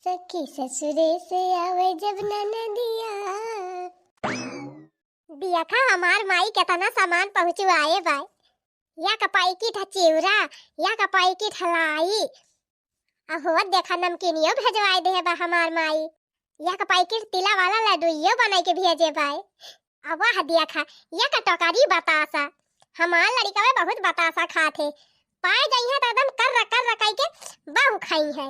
सखी ससुरे से आवे जब ननदिया। दिया खा हमार माई केतना सामान पहुंचवाए बाय। या कपाई की ठचिउरा, या कपाई की ठलाई। अहो देखा नमकीनियो भेजवाए दे बा हमार माई। या कपाई की तिला वाला लड्डूइयो बनाई के भेजे बाय। अब वाह दिया खा, या का टोकारी बतासा। हमार लड़का में बहुत बतासा खाथे। पाए गई है तो एकदम कर रकाई के बहु खाई है।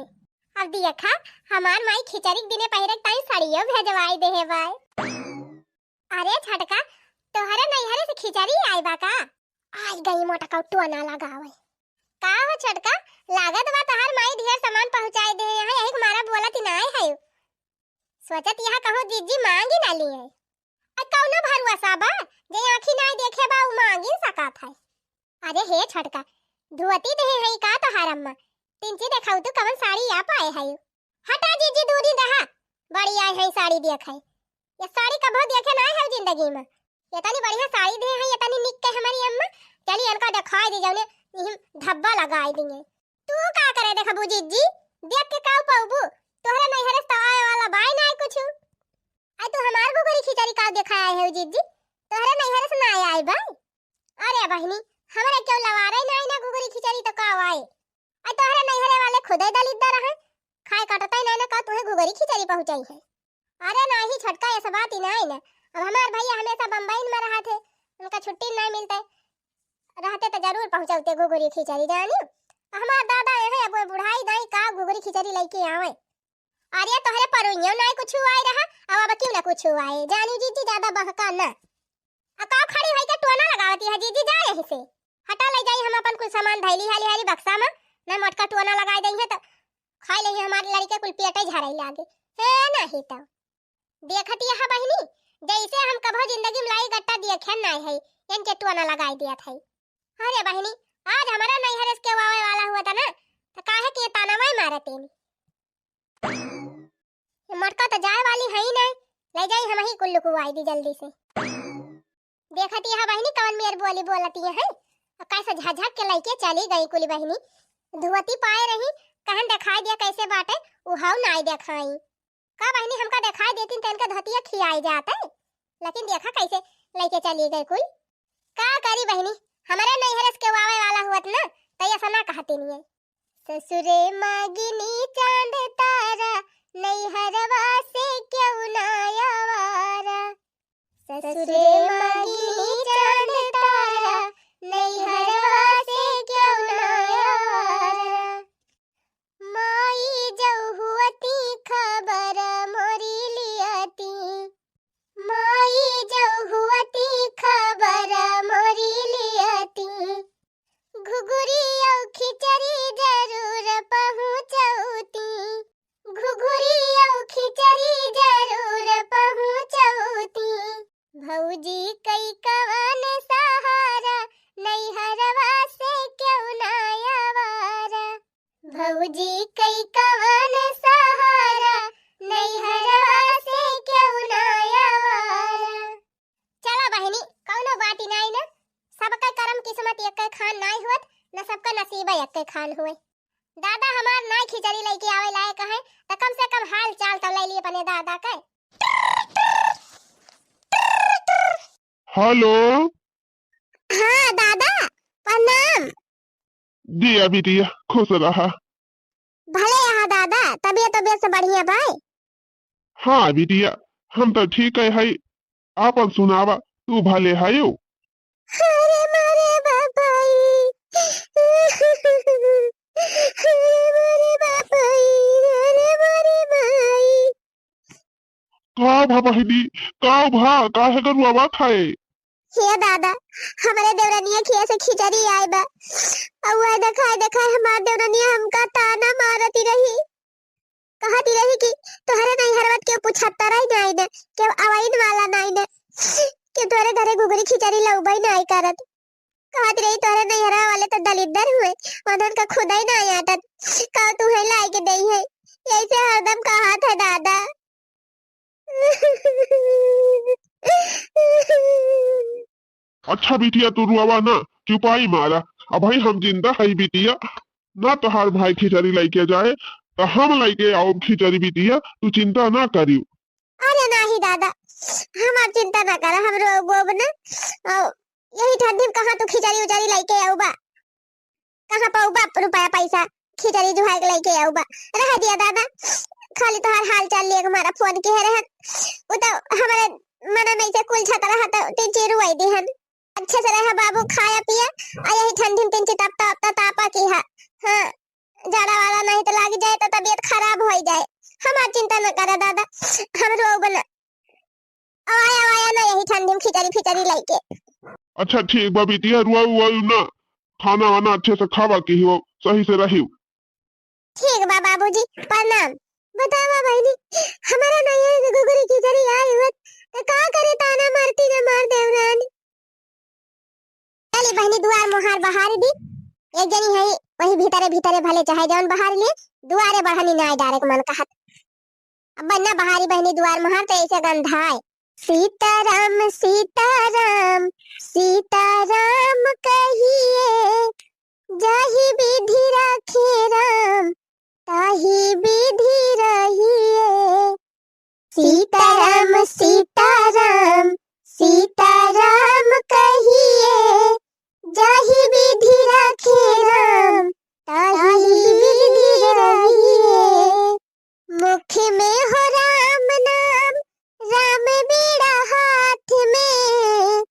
अब दिया खा हमार माई खिचड़ी दिने पहिरे ताई साड़ियो भेजवाई दे है बाय। अरे छटका तोहरे नैहरे से खिचड़ी आई बा का? आज गई मोटा कौटुआ ना लगावे। का हो छटका लागत बा तोहर माई ढेर सामान पहुंचाए दे है, यही हमारा बोलत ना है। सोचत यहां कहूं जीजी मांगी ना लिए। आ कौनो भरुआ साबा जे आंखी ना देखे बा उ मांगी सकत है। अरे हे छटका धुवती दे है का तोहर अम्मा? तिनची देखाऊ तू कवन साड़ी आ पाए है। हटा जीजी दूरी दहा। बड़ी आई है साड़ी देख है। ये साड़ी कभो देखे ना है जिंदगी में। ये तनी बढ़िया साड़ी दे है, ये तनी निक के हमारी अम्मा। चली इनका दिखाई दे जाने धब्बा लगाई दिए। तू का करे देखबू जीजी? देख के काऊ पाऊबू? तोहरे नैहरे से आए वाला बाई ना कुछ। आई तू हमार गुगरी खिचड़ी का दिखाया है जीजी? तोहरे नैहरे से ना आई बाई। अरे बहनी हमरे क्यों लवारे ना गुगरी खिचड़ी तो का आई? आई तोहरे नैहरे वाले खुदे दलिद्दर रहे। खाए कटतई ना का तुहे गुगरी खिचड़ी पहुंचाई है। अरे नहीं छटका ये सब बात ही नहीं ना। अब हमार भैया हमेशा बंबई में रहा थे, उनका छुट्टी नहीं मिलता रहते तो जरूर पहुंचाते गुगरी खिचड़ी जानी। हमार दादा है अब बुढ़ाई दाई का गुगरी खिचड़ी लेके आवे। अरे तोहरे परुइयो नहीं कुछ आई रहा, अब क्यों ना कुछ आए जानी जीजी ज्यादा बहका ना। का खड़ी होई के टोना लगावती है जीजी जा यहीं से। हटा ले जाई हम अपन कुछ सामान धैली हाली हाली बक्सा में ना मोटका टोना लगाई दई है तो खाई ले हमारे लड़के कुल पेटे झराई लागे है नहीं तो देखती है बहनी जैसे हम कभो जिंदगी में लाई गट्टा देखे नहीं है इनके टोना लगाई दिया था। अरे बहनी आज हमारा नैहर के वावे वाला हुआ था ना तो काहे के ताना में मारते नहीं। ये मोटका तो जाए वाली है ही नहीं, ले जाई हम ही कुल्लू को आई दी जल्दी से। देखती है बहनी कवन मेर बोली बोलती है कैसे झझक के लेके चली गई कुली बहनी। धुवती पाए रही कहन दिखाई दिया कैसे बाटे उहाव नाई दिखाई। का बहनी हमका दिखाई देती तो इनका धोतिया खियाई जाते, लेकिन देखा कैसे लेके चली गई कुल। का करी बहनी हमारे नैहर के वावे वाला हुआ ना तो ऐसा ना कहती नहीं है। ससुरे मागिनी चांद तारा नैहरवा से क्यों ना आवारा। ससुरे मागिनी चांद तारा नैहरवा से क्यों ना आवारा। माई जहुअती खबर मोरी लियाती। माई जहुअती खबर मोरी लियाती। घुघुरी औ खिचड़ी जरूर पहुंचौती। घुघुरी औ खिचड़ी जरूर पहुंचौती। भौजी कई कवन सहारा नैहरवा से क्यों ना आवारा। भौजी कई कवन सहारा नैहरवा से क्यों ना आवारा। चला बहनी कौनो बात ही नहीं ना, सबका कर्म किस्मत एक खान नहीं हुत न सबका नसीब एक खान हुए। दादा हमार नाई खिचड़ी लेके आवे लायक है तो कम से कम हाल चाल तो ले लिए अपने दादा के। हेलो। हाँ दादा प्रणाम। दिया बिटिया खुश रहा। भले यहाँ दादा तबियत से बढ़िया भाई। हाँ बिटिया हम तो ठीक है आपन सुनावा तू भले है। अरे मारे बापाई। अरे मारे बापाई। अरे मारे भाई। का भा बहिनी का भा काहे करुआ खाए। हे दादा हमारे देवरानिया खिया से खिचड़ी आए बा। अब वह दिखाए हमार देवरानिया हमका ताना मारती रही, कहती रही कि तोहरे नैहरवा के पूछता रही नहीं ने के आवाइन वाला नहीं ने के तोरे घरे गुगरी खिचड़ी लउबई नहीं करत। कहती रही तोहरे नैहरवा वाले तो दलिद्दर हुए उन्हन का खुदा ही नहीं आटत का तू है लाई के दई है ऐसे हरदम कहा था दादा। अच्छा बिटिया तू रुआवा ना चुपाई मारा। अब भाई हम जिंदा है बिटिया ना तोहार भाई खिचड़ी लेके जाए तो हम लेके आओ खिचड़ी बिटिया, तू चिंता ना करियो। अरे नहीं दादा, हम आप चिंता ना करा, हम रोब ना। यही ठंडी में कहाँ तू खिचड़ी उचड़ी लेके आऊ बा, कहाँ पाऊ बा रुपया पैसा खिचड़ी जुहार के लेके आऊ बा। रह दिया दादा, खाली तोहार हाल चाल लिए हमारा फोन के रहे उ तो हमारे मन में से कुल छत रहा तो तीन चीर हुई दिहन। अच्छे से रहा बाबू, खाया पिया आ यही ठंडी में तीन चीर तापा की है। हाँ, जाड़ा वाला नहीं तो लग जाए तो तबीयत खराब हो जाए। हमार चिंता न करा दादा, हम रोब ना। आया ना यही ठंडी में खिचड़ी फिचड़ी लेके। अच्छा ठीक बा बिटिया, रुआ ना, खाना वाना अच्छे से खावा की हो, सही से रही। ठीक बा बाबूजी, प्रणाम। बतावा बहनी, हमारा नहीं गुगरी खिचड़ी आई हुआ तो का करे, ताना मारती न मार देवरानी। चली बहनी दुआर मोहार बहार दी, एक जनी है वही भीतरे भीतरे भले चाहे जौन बहार लिए, दुआरे बढ़नी ना डायरेक्ट मन कहत। अब बन्ना बहारी बहनी दुआर मोहार तो ऐसे गंधाए, सीताराम सीताराम सीताराम कहिए, जाहि विधि राखे राम ताहि विधि रहिए। सीताराम सीताराम सीताराम कहिए, जाहि विधि राखे राम ताहि विधि रहिए। मुख में हो राम नाम, राम बीड़ा हाथ में,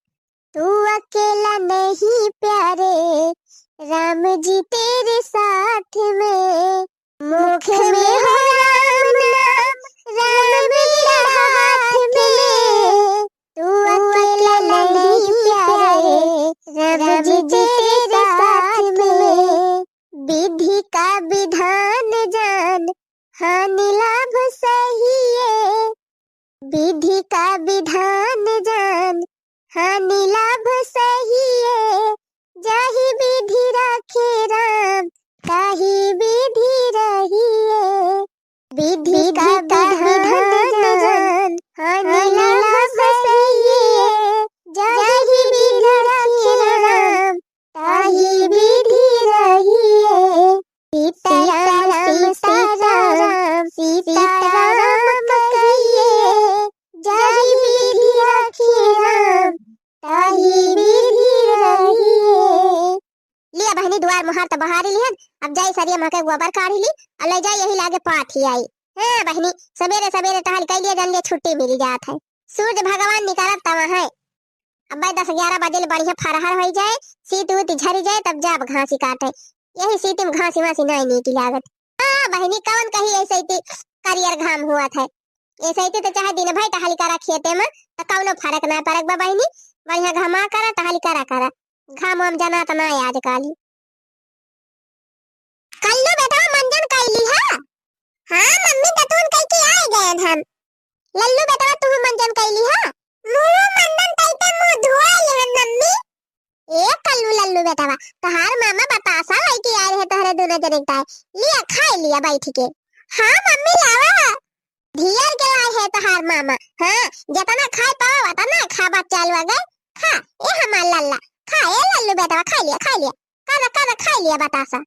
तू अकेला नहीं प्यारे, राम जी तेरे साथ में। मुख में हो राम नाम, राम बीड़ा हाथ में, तू अकेला नहीं प्यारे, राम जी तेरे साथ में। विधि का विधान जान, हानि लाभ सहिए, विधि का विधान जान, हानि लाभ सहिए, जाहि विधि राखे राम ताहि विधि रहिए। विधि का विधान जान, हानि लाभ सहिए, जाहि विधि राखे राम ताहि विधि रहिए। सीताराम सीताराम सीताराम कहिए, जाहि विधि राखे राम ताहि विधि रहिए। लिया बहनी दुआर मोहार तो बहारी लिहन, अब जाई सरिया मके गोबर काढ़ी ली और ले जाई यही लागे पाठी आई। हां बहनी, सवेरे सवेरे टहल कर लिए जन ले छुट्टी मिल जात है। सूरज भगवान निकलत तब है, अब 10-11 बजे ले बढ़िया फरहर हो जाए, सीत उत झरी जाए तब जाब घासी काटे। यही सीत में घासी वासी नहीं नीति लागत। हां बहनी, कौन कही ऐसे ही करियर घाम हुआ था, ऐसे ही तो चाहे दिन भर टहल करा खेते में तो कौनो फर्क ना पड़क बा बहनी। बढ़िया घमा करा टहल करा घाम हम जना तो ना आज काली। कल्लू बेटा मंजन कैली है? हां मम्मी दतून कह के आए गए हम। लल्लू बेटा तू मंजन कैली है? मुंह मंजन कैते मुंह धोई है मम्मी। ए कल्लू लल्लू बेटा, तहार मामा बतासा लेके आए रहे तहरे दोनों जने का, लिया खा लिया बैठ के। हां मम्मी लावा, धियर के लाए है तहार मामा। हां जितना खाए पाओ उतना खाबा चालू गए। खा ए हमार लल्ला, खा ए लल्लू बेटा, खा लिया कर खा लिया बतासा।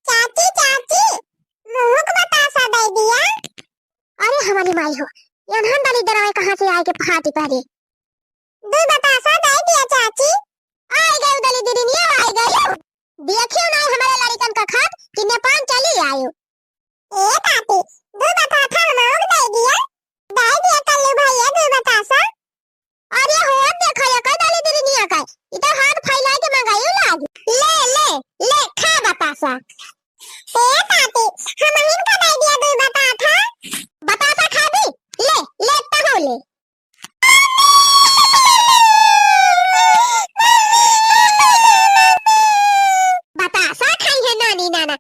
चाची मुंह को बतासा दे दिया। अरे हमारी माई हो, यहां डाली दराए कहां से आए के फाटी पहरे। दो बतासा दे दिया चाची। आई गए उदली दीदी नहीं आई गए, देखियो ना हमारे लड़कन का खात कि नेपाल चली आयो। ए पापी, दो बतासा मांग दे दिया कल्लू भैया दो बतासा। अरे हो देखो ये का डाली दीदी नहीं का, इधर हाथ फैला के मंगायो लाग। ले खा बतासा। ए पापी, हम इनका दे दिया दो बतासा खा दी। ले तहो ले। बतासा खाई है नानी नाना,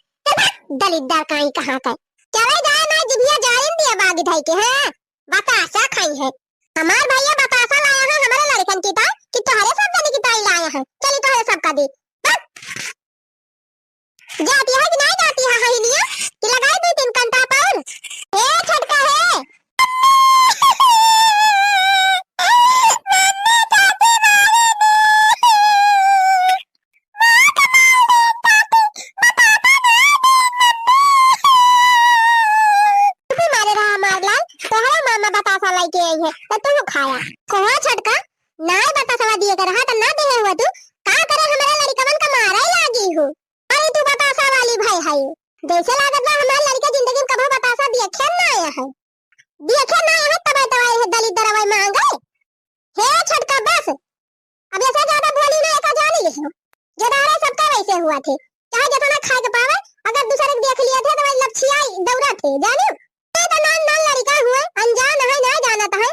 दलिद्दर काई कहां का। चले जाए ना जिभिया जाइन दिया बागी ढाई के। हां बतासा खाई है। हमार भैया बतासा लाया है हमारे लड़कन की ता कि तोहरे सब जने की ताई लाया है। चली तोहरे सब का दी। जाती है कि नहीं जाती है हईनिया कि लगाई 2-3 कंटा पाउल। ए छटका है। घरे रहा हमार लाल तोहरा मामा बतासा लेके आई है तो तू खाया कहा छटका ना बतासा दिए कर रहा त ना दे हुआ तू का करे हमारे लड़कवन का मारा ही लागी हो अरे तू बतासा वाली भाई है जैसे लागत बा हमार लड़का जिंदगी में कभी बतासा देखे ना आया है देखे ना आया है तब दवाई है दलित दवाई मांगे हे छटका बस अब ऐसा ज्यादा बोली ना ऐसा जानी लिखो जो दारा सबका वैसे हुआ थे चाहे जितना खाए के पावे अगर दूसरे को देख लिया थे तो वही लपछिया दौड़ा थे जानो ये तो नान नान लड़का हुए अनजान है ना जानता है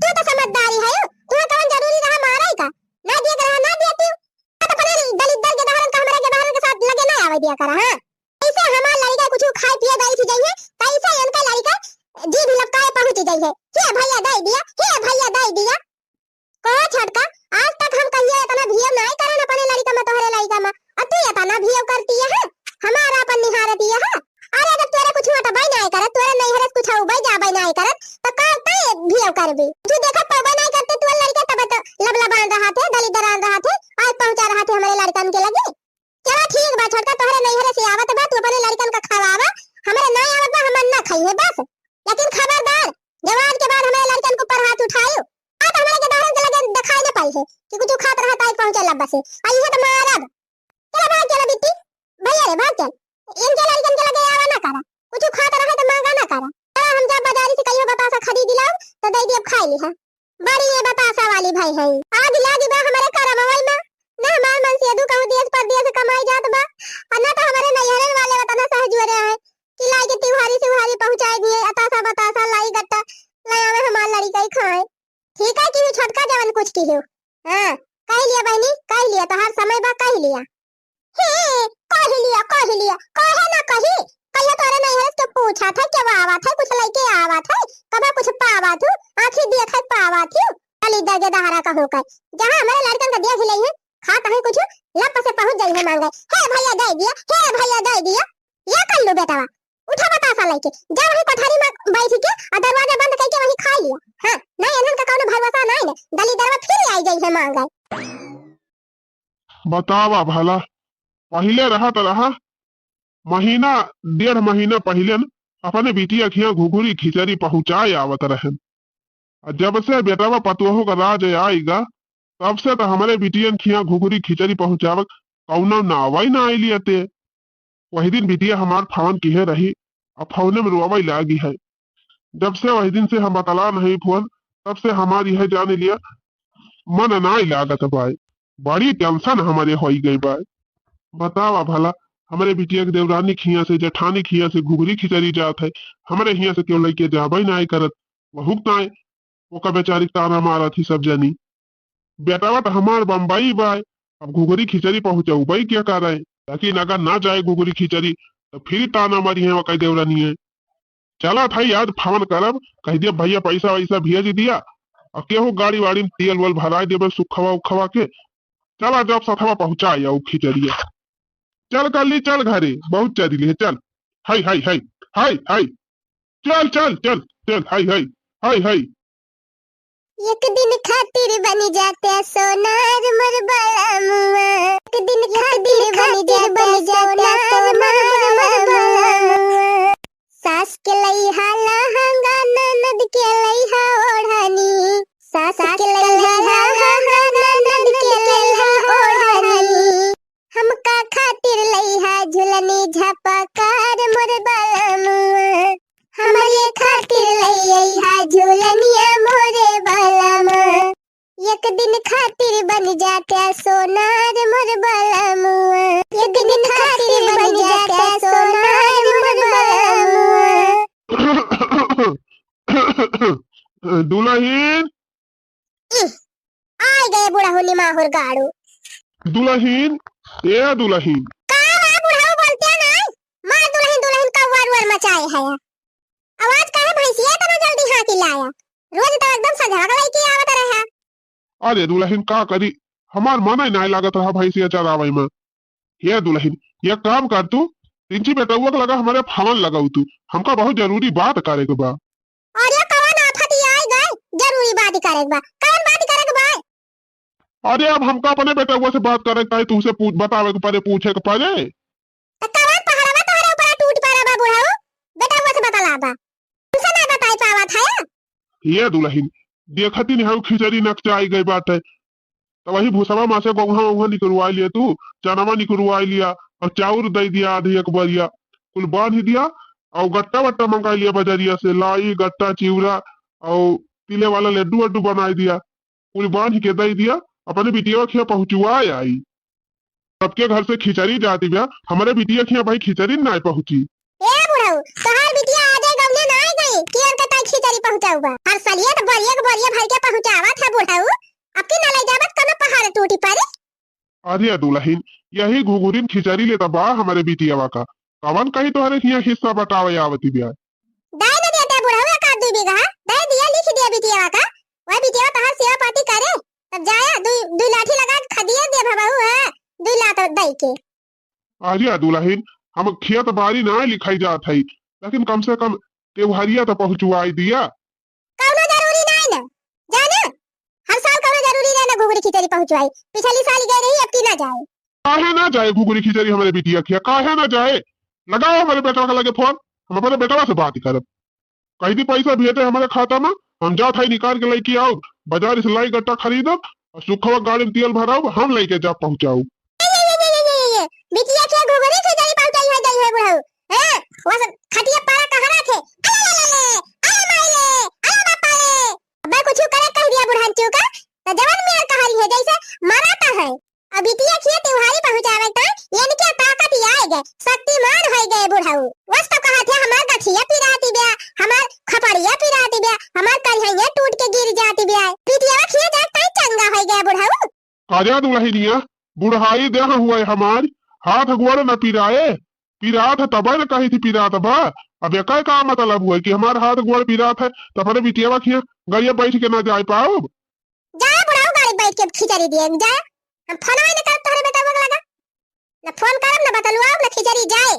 तू तो समझदारी है तू कौन जरूरी रहा मारे का ना देख रहा ना देती तो पता नहीं दलित दल के दहरन का हमारे के दहरन के साथ लगे ना आवे दिया कर हां ऐसे हमार लड़का कुछ खाए पिए गई थी जाइए कैसे उनका लड़का जी भी लपकाए पहुंच गई है हे भैया दे दिया हे भैया दे दिया कहो छटका आज तक हम कहिए इतना भियो नहीं करन अपने लड़का में तोहरे लड़का में और तू इतना भियो करती है हमारा अपन निहारती है अरे अगर तेरे कुछ होता भाई नहीं करत तोरे नहीं हरत कुछ हो भाई जा भाई नहीं करत तो करते भियो करबी तू देखत पाबा नहीं करते तू लड़का तब तो लबलबान रहा थे दलित दरान रहा थे आज पहुंचा रहा थे हमारे लड़कन के लगे चलो ठीक बा छोटका तोहरे नहीं हरे से आवत बा तू अपने लड़कन का खवावा हमारे नहीं आवत बा हम ना खाइए बस लेकिन खबरदार जवान के बाद हमारे लड़कन को पर हाथ उठायो आज हमारे के दारन के लगे दिखाई ना पाई है कि कुछ खात रहा था पहुंचे लब्बा से आई है तो मारब चलो भाग चलो बिट्टी भैया रे भाग चल इनके लड़कन के लगे आवा ना करा कुछ खात रहा तो मांगा ना करा चलो हम जब बाजारी से कहियो बतासा खरीद लाओ तो दे दिए खाई ली है बड़ी ये बतासा वाली भाई है आग लागी बा हमारे करमवल में ना हमार मन से दू कहूं देश परदेश कमाई जात बा और ना तो हमारे नैहरन वाले बताना सहजुरे है कि लाई के तिवारी से उहारी पहुंचाए दिए अतासा बतासा लाई गट्टा लाया में हमार लड़का ही खाए ठीक है कि छोटका जवन कुछ की हो हां कह लिया बहनी कह लिया तो हर समय बा कह लिया हे कह लिया कहे ना कही कहियो तोरे नहीं है तो पूछा था क्या आवा था कुछ लेके आवा था कबा कुछ पावा तू आंखें देखत पावा थी अली दगे दहारा का होकर जहां हमारे लड़कन का देख लई है खाता है कुछ लप से पहुंच जाई है मांगे हे भैया दे दिया हे भैया दे दिया ये कर लो बेटा उठा बतासा लेके जा वही कोठारी में बैठ के और दरवाजा बंद करके वही खा लिया हां नहीं इनन का कोनो भरोसा नहीं ने दली दरवा फिर आई गई है मांगे बतावा भला पहले रहा तो रहा महीना 1.5 महीना पहले न अपने बिटिया खिया घुघुरी खिचड़ी पहुंचाए आवत रहे जब से बेटावा पतोहो का राज आएगा तब से तो हमारे बिटियन खिया घुघुरी खिचड़ी पहुंचावत कौना नावा ही ना आई लियते वही दिन बिटिया हमार फावन किहे रही अब फौने में रुआवा लागी है जब से वही दिन से हम बतला नहीं फोन तब से हमारी यह जाने लिया मन ना लागत भाई बड़ी टेंशन हमारे हो गई भाई बतावा भला हमारे बिटिया के देवरानी खिया से जेठानी खिया से घुघरी खिचड़ी जात है हमारे हिया से क्यों लेके जाबा ही ना करत वहुक ना वो का बेचारी ताना मारा थी सब जनी बेटावा तो हमार बम्बई बाय अब घुघरी खिचड़ी पहुंचाऊ भाई क्या कर रहे ताकि अगर ना जाए घुघरी खिचड़ी तो फिर ताना मारी है वही देवरानी है चला था आज फोन करब कह दिया भैया पैसा वैसा भेज दिया और केहू गाड़ी वाड़ी में तेल वल भरा देवे सुखवा उखवा के चला जब सथवा पहुंचा या खिचड़िया चल कर ली चल घरे बहुत चली है चल हाय हाय हाय हाय हाय चल चल चल चल हाय हाय हाय हाय एक दिन खातिर बन जाते सोनार मोर बाला मुआ एक दिन खातिर बन जाते सोनार मोर बाला मुआ सास के लइहा लहंगा ननद के लइहा ओढ़नी सास के लइहा लहंगा ननद के लइहा ओढ़नी हमका खातिर लइहा झुलनी झपकार मोर बाला मुआ हमरे खातिर लइहा झुलनिया मोरे बाला मुआ एक दिन खातिर बन जाते सोनार मोर बाला मुआ एक दिन खातिर बन जाते सोनार मोर बाला मुआ दुल्हन आ गए बूढ़ा होनी माहुर गाड़ू दुल्हन ए दुल्हन का बूढ़ा बोलते नहीं मार दुल्हन दुल्हन का वर मचाए है आवाज काहे भैंसिया तना जल्दी हाथी लाया रोज तो एकदम सजा के लेके आवत रहा अरे दुल्हन का करी हमार मन ही नहीं लागत रहा भैंसिया चरावे में ये दुल्हन ये काम कर तू तिंची बेटुआ लगा हमारे फावन लगाऊ तू हमका बहुत जरूरी बात करे के बा और ये कौन आफत आई गए जरूरी बात करे के बा कौन बात करे के बा अरे अब हमका अपने बेटुआ से बात करे के तुझसे बतावे के पड़े पूछे के पड़े तो कौन पहाड़वा तोहरे ऊपर टूट पड़ा बा बूढ़ा बेटुआ से बतला बा तुमसे ना ये दुल्हन देखती नहीं है खिचड़ी नक्शा आई गई बात है। तो वही भूसवा माँ से गोंघा वोंघा निकलवा लिया तू, चनावा निकलवा लिया और चाउर दे दिया आधी एक बरिया कुल बांध ही दिया। और गट्टा वट्टा मंगा लिया बजरिया से, लाई गट्टा चिवड़ा और तिले वाला लड्डू वड्डू बना दिया, कुल बांध के दे दिया। अपने बिटिया खिया पहुंचवा आई। सबके घर से खिचड़ी जाती भैया, हमारे बिटिया खिया भाई खिचड़ी ना पहुंची। ए बुढ़ऊ तोहार बिटिया आ जाए गमने ना आ गई कि उनका ताई खिचड़ी पहुंचाऊगा। हर सलिए तो बरिया के बरिया भर के पहुंचावा था बुढ़ऊ, अब की ना ले जावत कनो पहाड़ टूटी पड़े। अरे दुल्हन यही घुघुरीन खिचड़ी लेता बा हमारे बिटिया का, कवन कहीं तुम्हारे यहाँ हिस्सा बटावे आवती बिया। दाई न देता बुढ़ऊ एक आध 2 बीघा दाई दिया लिख दिया बिटिया का, वह बिटिया तोहार सेवा पाती करे तब जाया दू लाठी लगा खदिया दे भबाऊ है 2 लात दई के। अरे दुल्हन हम खेत बारी ना लिखाई जात है, लेकिन कम से कम त्योहारिया तो पहुंचवाई दिया। कौनो जरूरी नहीं ना जाना, हर साल कौनो जरूरी नहीं ना घुघुरी खिचड़ी पहुंचवाई। पिछली साल गए रही अब की ना जाए। काहे ना जाए घुघुरी खिचड़ी हमारे बिटिया खिया, काहे ना जाए। लगाओ हमारे बेटा का लगे फोन, हम अपने बेटा से बात करब। कहीं भी पैसा भेजे हमारे खाता में, हम जात है निकाल के लेके आओ, बाजार से लाई गट्टा खरीदब और सुखवा गाड़ी में तेल भराओ, हम लेके जा पहुंचाऊ। बिटिया के घुघुरी खिचड़ी पहुंचाई है जाई है बुढ़ऊ। हैं वो सब खटिया पारा कहरा थे, अरे माइले अरे बापा रे मैं कुछ करे कह दिया बुढ़ान चूका तो जवान में कहारी है जैसे मराता है। अब बिटिया के त्योहारी पहुंचावे ता यानी क्या ताकत ही आए गए, शक्तिमान हो गए बुढ़ऊ। वस तो कहा थे हमार गठिया पिराती बे, हमार खपड़िया पिराती बे, हमार करिया टूट के गिर जाती बे। बिटिया के जात चंगा हो गया बुढ़ऊ। काजा दुल्हनिया बुढ़ाई देह हुआ हमार, हाथ गोड़ न पिराए, पिरात है तब न कही थी पिरात बा। अब एक का मतलब हुआ कि हमारे हाथ गोड़ पिरात है तो अपने बिटिया खिया गड़िया बैठ के ना जा पाओ। जा बुढ़ाऊ गाड़ी बैठ के खिचड़ी दिए जा, हम फोन नहीं करत तोहरे बेटा को लगा ना, फोन करब ना बतलवाओ ना खिचड़ी जाए।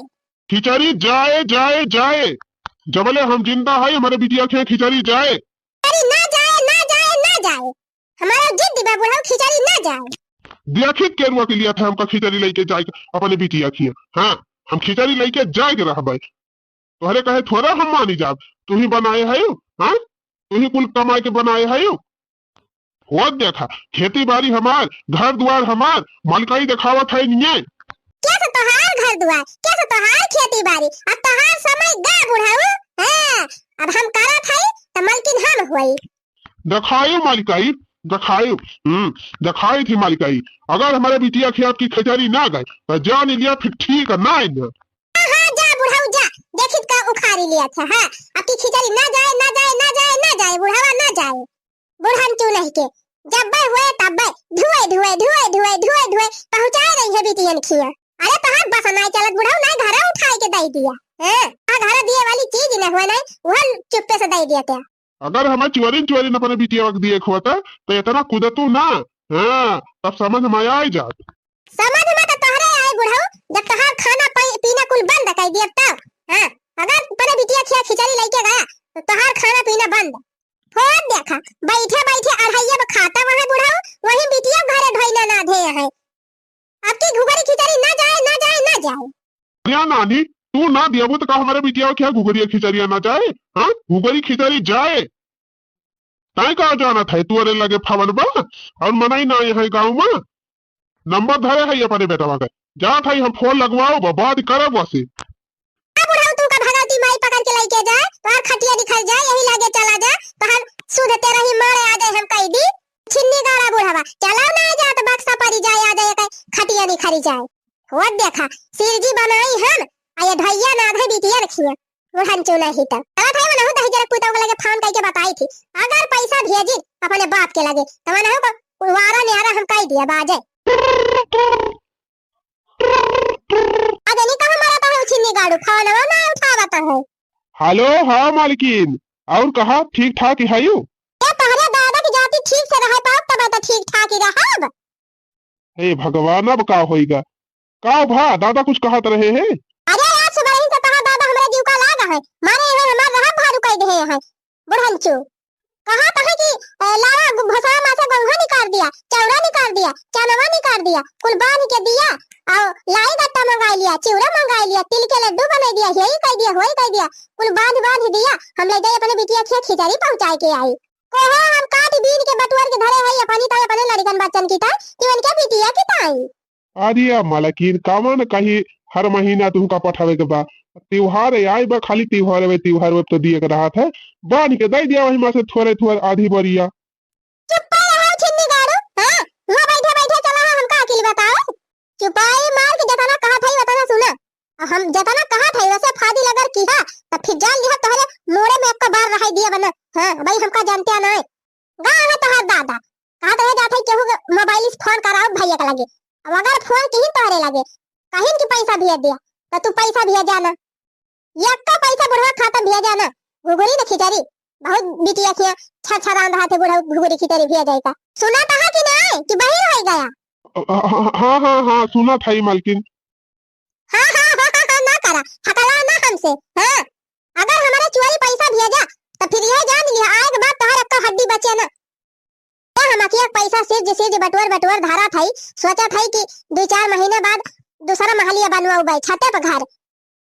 खिचड़ी जाए जाए जाए, जबले हम जिंदा है हमारे बिटिया खिया खिचड़ी जाए। खिचड़ी ना जाए ना जाए ना जाए, हमारा जिद बा बुढ़ाऊ खिचड़ी ना जाए। देखित के रुआ के लिया था हमका खिचड़ी लेके जाए अपने बिटिया खिया। हाँ हम खिचड़ी लेके जाए के रहबे, तोहरे कहे थोड़ा हम मानी जाब। तू ही बनाए है, हाँ तू ही कुल कमाए के बनाए है। वो देखा खेती बाड़ी हमार, घर द्वार हमार, मलकाई दिखावत है नहीं। कैसे तोहार घर द्वार, कैसे तोहार खेती बाड़ी, अब तोहार समय गा बुढ़ाऊ। हां अब हम करत है त मलकिन हम होई। दिखायो मालिकाई दिखायो, दिखाई थी मालिकाई। अगर हमारे बिटिया खिया आपकी खिचड़ी ना गए तो जान लिया फिर ठीक है ना। हां जा बुढ़ाऊ जा, देखित का उखाड़ी लिया था। हां आपकी खिचड़ी ना जाए ना जाए ना जाए ना जाए बुढ़ावा ना जाए। बुढ़न तू नहीं के जब बे हुए तब बे धुए धुए धुए धुए धुए धुए पहुंचा रही है बिटियन खिया। अरे तोहार बस नहीं चलत बुढ़ाऊ, ना घर उठाई के दे दिया। हां घर दिए वाली चीज न हुआ नहीं, वो चुप्पे से दे दिया था। अगर हमें चोरी चोरी न अपने बिटिया वक्त दिए खोता तो इतना कूदतू ना। हाँ तब समझ में आ जात। समझ में तो तोहरे आए बुढ़ाऊ जब तोहार खाना पीना कुल बंद कर दिया तब। हां अगर अपने बिटिया खिया खिचड़ी लेके गया तो तोहार खाना पीना बंद। फोन देखा बैठे बैठे अढ़ाइया में खाता वहां बुढ़ाऊ, वही बिटिया घरे ढोइना ना धे है। अब की घुघरी खिचड़ी ना जाए ना जाए ना जाए। या नानी तू ना दिया तो का हमारे बिटिया क्या घुघरी खिचड़िया ना जाए। हाँ घुघरी खिचड़ी जाए ताई कहा जाना था तू अरे लगे फवन बा और मनाई ना है गाँव में। नंबर धरे है अपने बेटा का, जा था हम फोन लगवाओ बात करब वैसे। बुढ़ाऊ तू का भगवती माई पकड़ के लेके जा, तोहार खटिया दिखल जाए यही लागे चला जा, तोहार सुध तेरा ही मारे आ जाए हम कह दी छिन्नी गाड़ा बुढ़ावा चलाओ ना जा तो बक्सा पड़ी जाए आ जाए खटिया निखरी जाए। वो देखा सिरजी बनाई हम आये ढैया ना आधे बिटिया रखिया बुढ़न चुना ही तब अरे भाई मना हो दही जरा पुता लगे फोन करके बताई थी अगर पैसा भेजी अपने बाप के लगे तो मना हो वारा न्यारा हम कह दिया बाजे अगर नहीं कहा मारा तो छिन्नी गाड़ू फोन ना उठावत है। हेलो हाँ मालकिन और कहा ठीक ठाक है यू? ये तोहरे दादा की जाति ठीक से रह पाओ तब तो ठीक ठाक ही रहब। हे भगवान अब का होएगा का भा दादा कुछ कहत रहे हैं? अरे आज सुबह ही से कहा दादा हमरा जीव का लागा है मारे है हमार रहा भारू कह दे है बुढ़नचू कहा कहे कि लावा भसा मासे गंगा निकाल दिया चौड़ा निकाल दिया चनवा निकाल दिया कुल बांध के दिया आओ लाई गट्टा मंगा लिया, चिवड़ा मंगा लिया, तिल के लड्डू बना दिया, यही कह दिया, वही कह दिया, कुल बांध बांध दिया। हम ले गए अपने बिटिया के खिचड़ी पहुंचाए के आई। कहो हम काट बीन के बटुआर के धरे है अपनी ताई अपने लड़कन बच्चन की ताई कि उनके बिटिया की ताई। अरे मालकिन कामन कही हर महीना तुमका पठावे के बा, त्योहार आई बा, खाली त्योहार में तो दिए के रहा था, बांध के दे दिया वही में से थोड़े थोड़े आधी बोरिया। चुप रहो छिन्नी गाड़ू, हां वहां बैठे बैठे चला है हमका अकेले बताओ। चुपाई मार के जतना कहा था वतना सुना, हम जतना कहा था वैसे फादी लगर किहा त फिर जान लिया तोहरे मोड़े में एक बार रह दिया बना। हां भाई हमका जानते ना है गांव में तोहर दादा कहा तो जाते केहू के मोबाइल से फोन कराओ भैया के लगे, अब अगर फोन कहीं तोहरे लगे कहीं की पैसा भेज दिया तो तू पैसा भेज जाना, एक का पैसा बुढ़वा खाता भेज जाना। घुघुरी न खिचड़ी बहुत बिटिया किया छछा रहा थे बुढ़वा घुघुरी खिचड़ी भेज जाएगा। सुना कहा कि नहीं कि बहिर हो गया। हाँ हाँ हाँ सुना था मालकिन। हाँ हाँ हाँ हाँ हाँ ना करा हकला ना हमसे। हाँ अगर हमारे चोरी पैसा भेजा तो फिर यह जान लिया आए के बाद तोहर का हड्डी बचे ना। हम अकिया पैसा से बटुआर धारा था, सोचा था कि 2-4 महीने बाद दूसरा महलिया बनवाऊ भाई छते पे घर।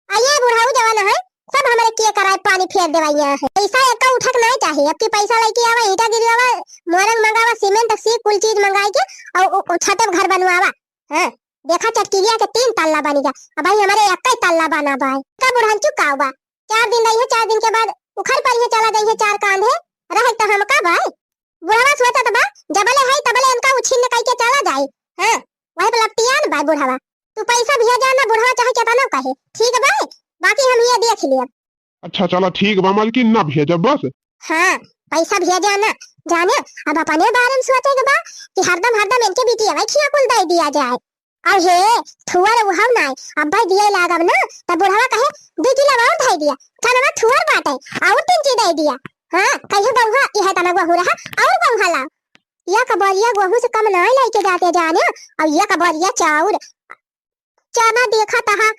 आइए बुढ़ाऊ जवान है सब हमारे किए कराए पानी फेर देवाइया है। पैसा एक उठक नहीं चाहिए, अब की पैसा लेके आवा ईटा गिरवावा मोरंग मंगावा सीमेंट सी कुल चीज मंगाई के और छते पे घर बनवावा। हां देखा चटकिलिया के 3 तल्ला बनी जा, अब भाई हमारे एक ही तल्ला बना भाई का बुढ़ान चुकाओ बा 4 दिन रही है, 4 दिन के बाद उखड़ पड़ी है चला गई है 4 कांधे रहे तो हम का भाई बुढ़ावा सोचा तो बा जबले है तबले इनका उछिन कह के चला जाए। हां वही पे लपटियान भाई बुढ़ावा तू पैसा भेजा ना बुढ़ावा चाहे केतना कहे ठीक है भाई, बाकी हम ये देख लिया। अच्छा चलो ठीक बा मालकिन ना भेजा बस। हाँ पैसा भेजा ना जाने अब अपने बारे में सोचे के बा कि हरदम इनके बिटिया भाई खिया कुल दे दिया जाए। और हे थुआर उहाव नाय अब भाई दिए लागब ना त बुढ़ावा कहे 2 किलो और दे दिया खाना थुआर बाटे और 3 चीज दे दिया। हां कहियो बहुआ यह तना गहू रहा और बहुआ ला या कबरिया गहू से कम नहीं लेके जाते जाने, और या कबरिया चाउर चना देखा तहा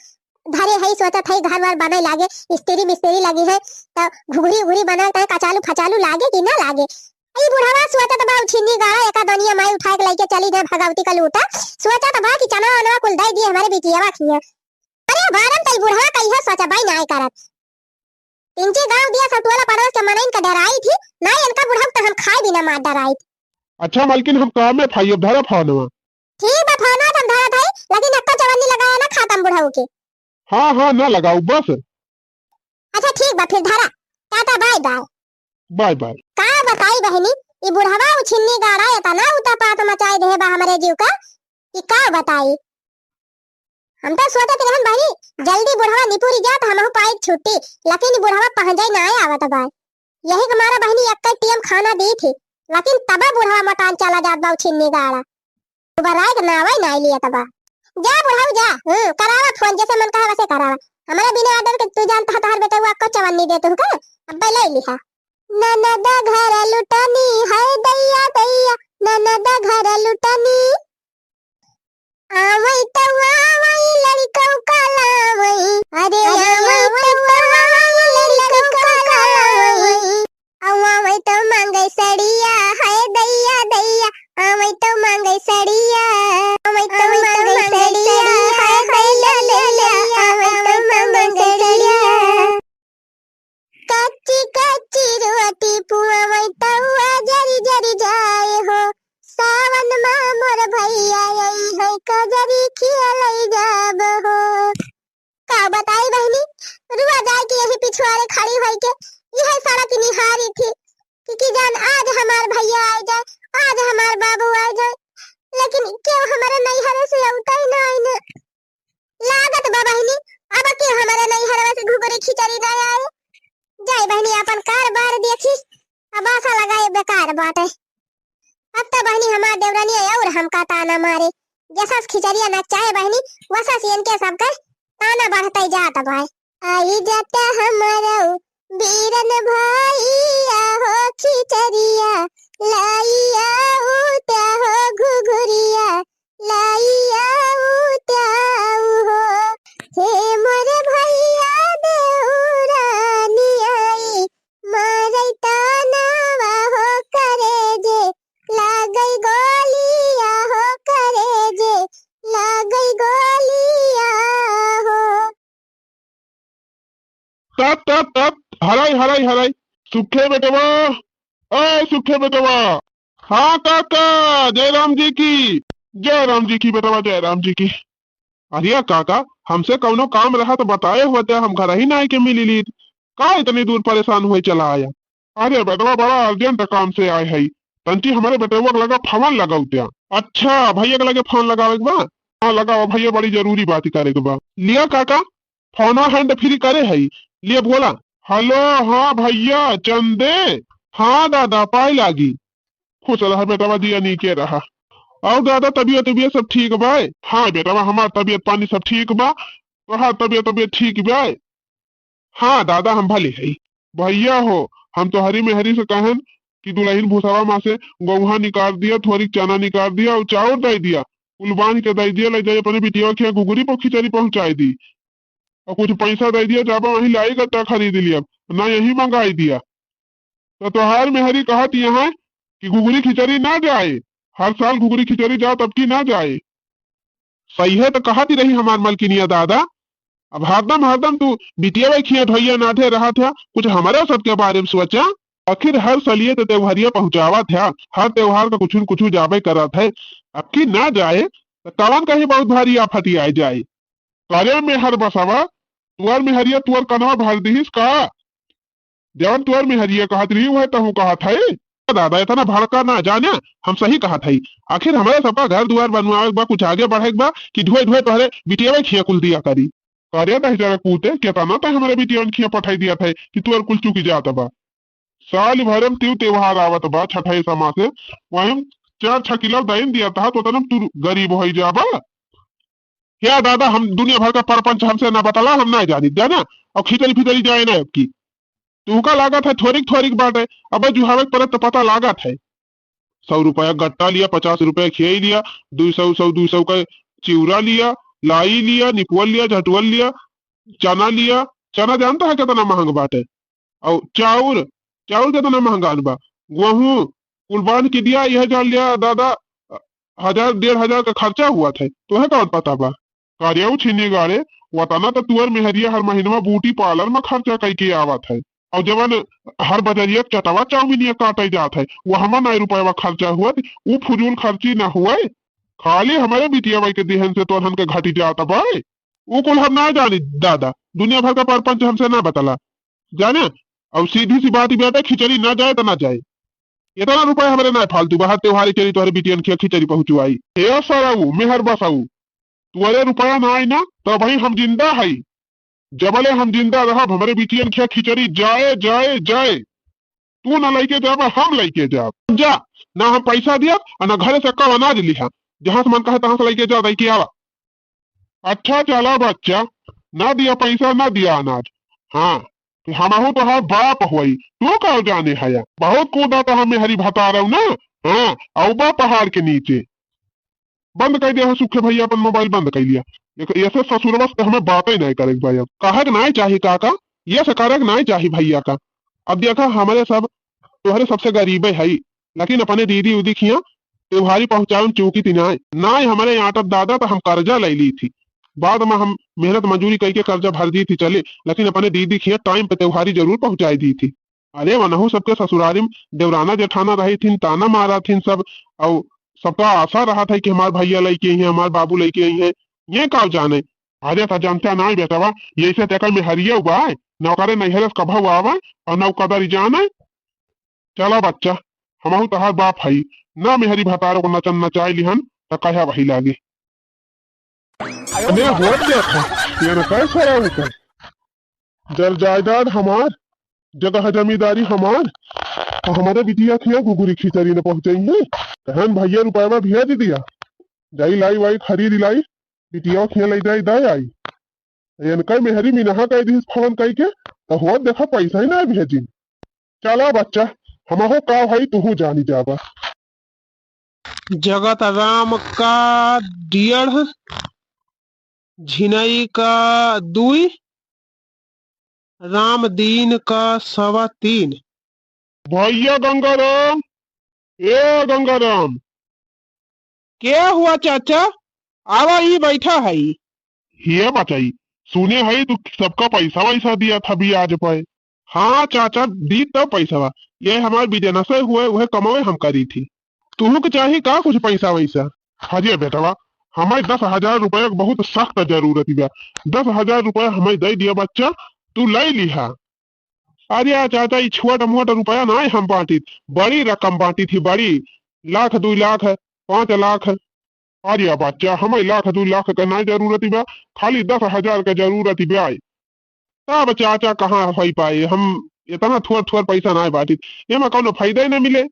धरे है सोचा था घर वार बने लागे स्त्री मिस्त्री लगी है तो घुघरी घुरी बना है कचालू फचालू लागे कि ना लागे। ई बुढ़ावा सोचा तो बाऊ छिन्नी गाड़ा एका दुनिया माई उठा के लेके चली गए भगवती का लूटा, सोचा तो बा कि चना वना कुल दे दिए हमारे बिटिया खिया। अरे बारम तई बुढ़ावा कहिया सोचा भाई ना करत इनके गांव दिया सटवाला पड़ोस के मनइन का डराई थी ना इनका बुढ़ावा तो हम खाए बिना मार डराई। अच्छा मालकिन हम काम में फाइव धरा फानवा ठीक बा फाना हम धरा थाई लेकिन अक्का चवन्नी लगाया ना खातम बुढ़ाऊ के। हाँ हाँ ना लगाओ बस। अच्छा ठीक बा फिर धरा tata bye bye. Bye bye. का बताई बहनी ई बुढ़ावा उछिन्नी गाड़ा इतना उतापात मचाई दे बा हमारे जीव का कि का बताई। हम तो सोचत रहन बहनी जल्दी बुढ़ावा निपुरी जा त हमहु पाई छुट्टी, लेकिन बुढ़ावा पहुंच जाई ना आवत बा यही के मारा बहनी एक टीएम खाना दी थी लेकिन तबा बुढ़ावा मकान चला जात बा उछिन्नी गाड़ा बराई के नावे ना लिया तबा। जा बुढ़ाऊ जा करावा फोन जैसे मन कहा वैसे करावा, हमारे बिना आदर के तू जानता है तार बेटा वो आपको चवन्नी दे तू का अब ले लिहा। ननद घर लुटनी है दैया दैया ननद घर लुटनी आवई तो आवई लड़कौ कलावई अरे आवई तो आवई लड़कौ कलावई आवई तो मांगे सड़िया है दैया दैया आवई तो मांगे सड़िया आवई तो मांगे सड़िया है दैया दैया आवई तो मांगे सड़िया कच्ची कच्ची रोटी पुआ वही तउआ जरी जरी जाए हो सावन मां मोर भैया आई है कजरी खियालई जाब हो। का बताई बहनी रुआ जाए कि यही पिछवाड़े खड़ी होई के यह सड़क निहारी थी कि जान आज हमार भैया आ जाए आज हमार बाबू आ जाए, लेकिन क्यों हमारे नैहर से औता ही ना आई लागत बा बहनी अब क्यों हमारे नैहर से घुघरी खिचड़ी ना आए। जाए बहनी अपन कार बार देखी अब आशा लगाए बेकार बाटे। अब तो बहनी हमार देवरानी और हमका ताना मारे जैसा खिचड़िया नचाए बहनी वैसा सीन के सबका ताना बढ़ता ही जाता भाई। आई जाता हमारा बीरन भाईया हो खिचड़िया लाइया उता हो घुघुरिया लाइया उता हो हे मोरे भैया देउरानी आई मारै तानावा हो करे जे लागई गोलिया हो करे जे लागई गोलिया हराई हराई। सुखे बेटवा, अय सुखे बेटवा। हाँ काका, जय राम जी की। जय राम जी की बेटवा, जय राम जी की। अरे काका, हमसे कौनो काम रहा तो बताए होते, हम घर ही ना के मिली ली। का इतनी दूर परेशान हुए चला आया? अरे बेटवा बड़ा अर्जेंट काम से आए है। तंची हमारे बेटवा के लगा फोन लगाऊ त्या। अच्छा भैया के लगे फोन लगावे के बा। हाँ लगाओ भैया, बड़ी जरूरी बात करे के बा। लिया काका, फोन हैंड फ्री करे है। लिए बोला। हेलो, हाँ भैया चंदे। हाँ दादा पाई लागी। खुश रहा बेटवा, दिया नीचे रहा। और दादा तबीयत तबीयत सब ठीक बा? हाँ बेटवा हमार तबीयत पानी सब ठीक बा। तोहार तबीयत तबीयत ठीक बा? हाँ दादा हम भले है। भैया हो, हम तो हरी में हरी से कहन कि दुल्हन भूसवा माँ से गौहा निकाल दिया, थोड़ी चना निकाल दिया और चावल दे दिया। उलबान के दे दिया, ले जाए अपने बिटिया के घुघरी पर खिचड़ी पहुंचाई दी। और कुछ पैसा दे दिया, जाबा वहीं लाई गट्टा खरीद लिया, ना यही मंगाई दिया। तो त्योहार में हरी कहत यहाँ कि घुघरी खिचड़ी ना जाए। हर साल घुघरी खिचड़ी जाओ तब की ना जाए। सही है तो कहती रही हमार मलकिनिया दादा। अब हरदम हरदम तू बिटिया भाई खिया ढोइया नाठे रहा था, कुछ हमारे सबके बारे में सोचा। आखिर हर सलिए तो त्योहारिया पहुंचावा था, हर त्योहार का कुछ न कुछ जाबे करा था। अब की ना जाए तो कवन कहीं बहुत भारी आफती आ जाए। करे में हर बसवा तुअर में हरिया तुअर कनवा भर दीस का। जवन तुअर में हरिया कहत रही वह तहु कहत है। दादा इतना भड़का ना जाने, हम सही कहत है। आखिर हमारे सबका घर दुआर बनवावे बा, कुछ आगे बढ़े बा कि ढोए ढोए तोहरे बिटिया भाई खिया कुल दिया करी। करे दहजरा कूते केतना तक हमारे बिटिया खिया पठाई दिया था कि तुअर कुल चुकी जात बा। साल भरम त्यू त्योहार आवत बा छठाई समा से, वहीं 4-6 किलो दही दिया था तो तनम तू गरीब हो जाबा। क्या दादा हम दुनिया भर का परपंच हमसे ना बतला, हम ना जानी जाना। और खिचड़ी फिचड़ी जाए ना की तू का लागत है, थोड़ी थोड़ी बात है। अब जुहावे पर तो पता लागत है। 100 रुपया गट्टा लिया, 50 रुपया खिया लिया, 200 का चिवरा लिया, लाई लिया, निपुअल लिया, झटुअल लिया, चना लिया। चना जानता है कितना महंगा बाटे। और चाउर, चाउर कितना महंगा बा। गेहूं कुर्बान की दिया, यह जान लिया दादा 1000-1500 का खर्चा हुआ था। तो है कौन पता बा। कार्याऊ छीनी गाड़े वतना तो तुअर मेहरिया हर महीनवा ब्यूटी पार्लर में खर्चा कई के आवत है। और जवन हर बजरिया चटवा चाउमीनिया काटे जात है, वो हमार 9 रुपया खर्चा हुआ। वो फजूल खर्ची ना हुआ। खाली हमारे बिटिया भाई के देहन से तो के घटी जाता भाई। वो कुल हम ना जानी दादा, दुनिया भर का परपंच हमसे ना बतला जाने। और सीधी सी बात ही बेटा, खिचड़ी ना जाए तो ना जाए। इतना रुपया हमारे ना फालतू बाहर त्योहारी चली तुम्हारे बिटियन खिचड़ी पहुंचवाई। हे सराऊ मेहर बसाऊ, तुम्हारे रुपया ना आई ना तो भाई हम जिंदा है। जबले हम जिंदा रहा हमारे बिटियन खिचड़ी जाए जाए जाए। तू ना लेके जाबा, हम लेके जाब जा। ना हम पैसा दिया और ना घरे से कब अनाज लिहा। जहां से मन कहे तहां से लेके जा, लेके आवा। अच्छा चला बच्चा, ना दिया पैसा ना दिया अनाज। हाँ तो हमहू तो हर बाप हुई, तू कहो जाने है। बहुत कूदा तो हमें हरी बता रहा हूँ ना। हाँ औबा पहाड़ के नीचे। बंद कर दिया सुखे भैया, अपन मोबाइल बंद कर लिया। ऐसे ससुरवश तो हमें बातें नहीं करे भाई। अब कहे नहीं चाहिए काका, ये से करे नहीं चाहिए भैया का। अब देखा हमारे सब तुम्हारे सबसे गरीबे है, लेकिन अपने दीदी उदी खिया त्योहारी पहुंचाओ चौकी थी ना हमारे यहाँ तब दादा तो हम कर्जा ले ली थी। बाद में हम मेहनत मजदूरी करके कर्जा भर दी थी चले, लेकिन अपने दीदी खिया टाइम पे त्योहारी जरूर पहुंचाई दी थी। अरे वनहु सबके ससुरारी में देवराना जेठाना रही थी, ताना मारा थी सब। और सबका आशा रहा था कि हमारे भैया लेके आई है, हमारे बाबू लेके आई है। ये का जाने। अरे था जानते ना बेटवा, ये से तेकर में हरिया हुआ है। नौकरे नैहरस कभा हुआ है और नौ कदर जान है। चला बच्चा, हमहू तहार बाप है ना, मेहरी भतारो को नचन नचाई लिहन तो कहा वही लागे। अरे होत देखो, ये न कैसा रहा जल जायदाद हमार, जगह जमींदारी हमार। तो हमारे बिटिया खिया घुघुरी खिचड़ी ने पहुंचाई है। कहन भैया रुपया भेज दिया, जाई लाई वाई खरीद लाई, बिटिया खिया ले जाई दे आई। इनका मेहरी मिनहा कह दी फोन कह के तो हो देखा पैसा ही ना भेजी। चला बच्चा, हमहो का भाई तू जानी जाबा। जगत राम का 1.5, झिनई का 2, राम दीन का 3.25। भैया गंगाराम, ए गंगाराम। क्या हुआ चाचा? आवा ही बैठा है। ये बचाई सुने है तू सबका पैसा वैसा दिया था भी आज पे। हाँ चाचा दी तो पैसा बा। ये हमारे बिजनेस हुए वह कमाए हम करी थी। तुहू के चाहिए का कुछ पैसा वैसा? हाजी बेटवा हमें 10,000 रुपया के बहुत सख्त जरूरत बा। 10,000 रुपया हमें दे दिया बच्चा, तू ले लिहा। अरे चाचा ये छोटा मोटा रुपया ना हम बांटी, बड़ी रकम बांटी थी, बड़ी 1,00,000 2,00,000 5,00,000। अरे बच्चा हमें 1,00,000 2,00,000 का नहीं जरूरत बा, खाली 10,000 का जरूरत बा। तब चाचा कहाँ हो पाए हम इतना थोड़ा थोड़ा पैसा ना बांटी, एमा कोनो फायदा ही ना मिले।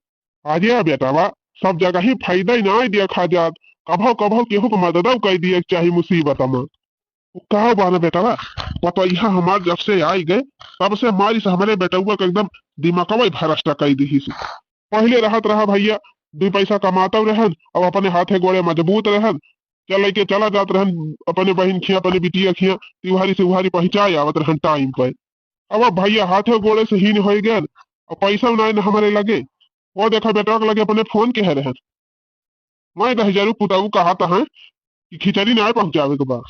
आजे बेटावा सब जगह ही फायदा ही ना देखा जात, कभो कभो केहू को मदद कर दिए चाहिए मुसीबत में। कहो बाना बेटावा पतोइहा हमार जब से आई गए तब से हमारी से हमारे बेटुआ के एकदम दिमागवा भ्रष्ट कर दी। पहले रहत रहा भैया 2 पैसा कमाता रहन, अब अपने हाथे गोड़े मजबूत रहन, चल के चला जात रहन अपने बहन खिया अपने बिटिया खिया तिवारी से उहारी पहुंचाए आवत रहन टाइम पे। अब भैया हाथे गोड़े से हीन हो गए, और पैसा ना हमारे लगे। वो देखा बेटा के लगे अपने फोन के है रहन, मैं 10,000 पुताऊ कहा है कि खिचड़ी ना पहुंचावे के बाद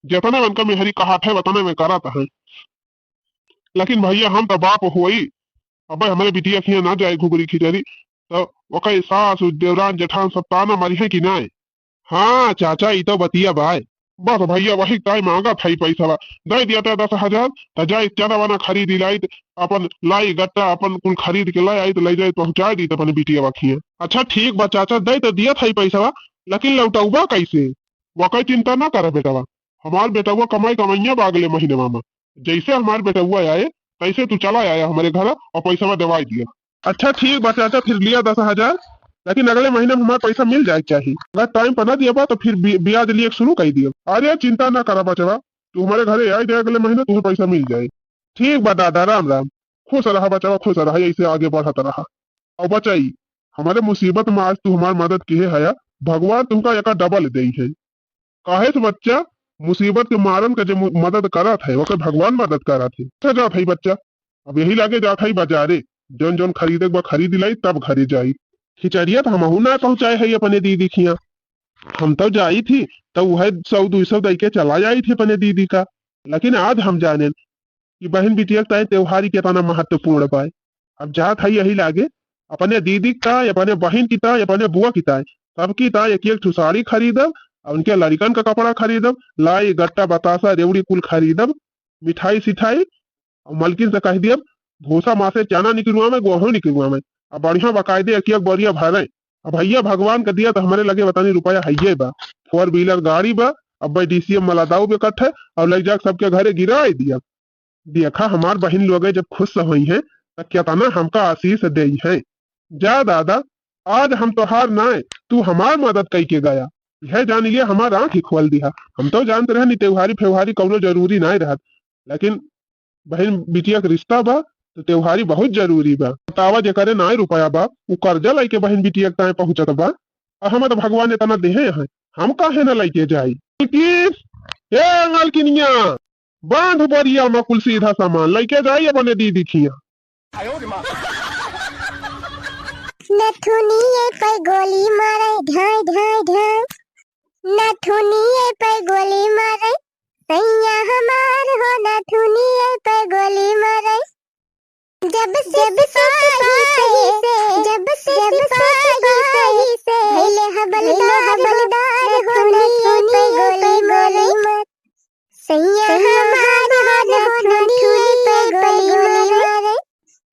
जितना उनका मेहरी कहा था वतने में करा था। लेकिन भैया हम तो बाप हुई, अब हमारे बिटिया खिया ना जाए घुगरी खिचड़ी, तो वो कई सास देवरान जेठान सब ताना मारी है कि ना। हाँ चाचा ये तो बतिया भाई, बस भैया वही टाइम मांगा था पैसा दे दिया था 10,000, तो जाए चना वना खरीद लाई, अपन लाई गट्टा अपन कुल खरीद के लाई आई तो ले जाए पहुंचा दी अपने बिटिया वखिया। अच्छा ठीक बा चाचा दे तो दिया था पैसा, लेकिन लौटाऊबा कैसे? वो कई चिंता ना करे बेटावा, हमारे बेटुआ कमाई कमाइया अगले महीने मामा, जैसे हमारे बेटुआ आए तैसे तू चला आया हमारे घर और पैसा दवाई दिया। अच्छा ठीक बा चाचा फिर लिया 10,000, लेकिन अगले महीने में हमारा पैसा मिल जाए चाहिए। अगर टाइम पर ना दिया बा तो फिर ब्याज लिए शुरू कर दिया। अरे चिंता ना करा बचवा, तू हमारे घरे आए जाए अगले महीने तुम्हें पैसा मिल जाए। ठीक बा दादा राम राम, खुश रहा बचवा खुश रहा, ऐसे आगे बढ़ता रहा। और बचाई हमारे मुसीबत में आज तू हमारी मदद किए है, भगवान तुमका एक डबल दे है। काहे से बच्चा मुसीबत के मारन का जो मदद करत है वो भगवान मदद करत है। अच्छा जात है बच्चा, अब यही लागे जात है बाजारे, जौन जौन खरीदे बा खरीद लाई तब घरे जाई। खिचड़िया तो हमहू ना पहुंचाए है अपने दीदी खिया, हम तो जाई थी तो वह 100-200 दे के चला जाई थी अपने दीदी का। लेकिन आज हम जाने कि बहन बिटिया का त्योहारी कितना महत्वपूर्ण पाए। अब जात है यही लागे अपने दीदी का अपने बहन की अपने बुआ की सबकी एक एक साड़ी खरीदब, उनके लड़कन का कपड़ा खरीदब, लाई गट्टा बतासा रेवड़ी कुल खरीदब, मिठाई सिठाई, और मलकिन से कह दियब भूसा मासे चना निकलुआ में गेहूं निकलुआ में, अब बढ़िया बकायदे एक एक बोरिया भरे। अब भैया भगवान का दिया तो हमारे लगे बतानी रुपया है बा, 4 व्हीलर गाड़ी बा, अब भाई DCM मलादाऊ भी कट्ठे और ले जाकर सबके घरे गिराए दिया। देखा हमार बहन लोग जब खुश हुई है तो क्या तना हमका आशीष दे है। जा दादा आज हम तो हार ना तू हमार मदद कई के गया, यह जान लिया हमार आँख ही खोल दिया। हम तो जानते रहे नहीं त्योहारी फेवहारी कौनो जरूरी ना रहत, लेकिन बहन बिटिया के रिश्ता बा तो त्योहारी बहुत जरूरी बा। बतावा जे करे ना रुपया बा वो कर्जा लेके बहन बिटिया के पहुंचत बा, और हम तो भगवान इतना देहे है, हम काहे ना लेके जाई। मालकिनिया बांध बोरिया में कुल सीधा सामान लेके जाई अपने दीदी खिया। नथुनिए पर गोली मारे ढाई ढाई ढाई, नथुनिए पर गोली मारे सैया हमार हो, नथुनिए पर गोली मारे। जब से सिपाही से भइले हवलदार हो, नथुनिए पर गोली मारे सैया हमार हो, नथुनिए पर गोली मारे।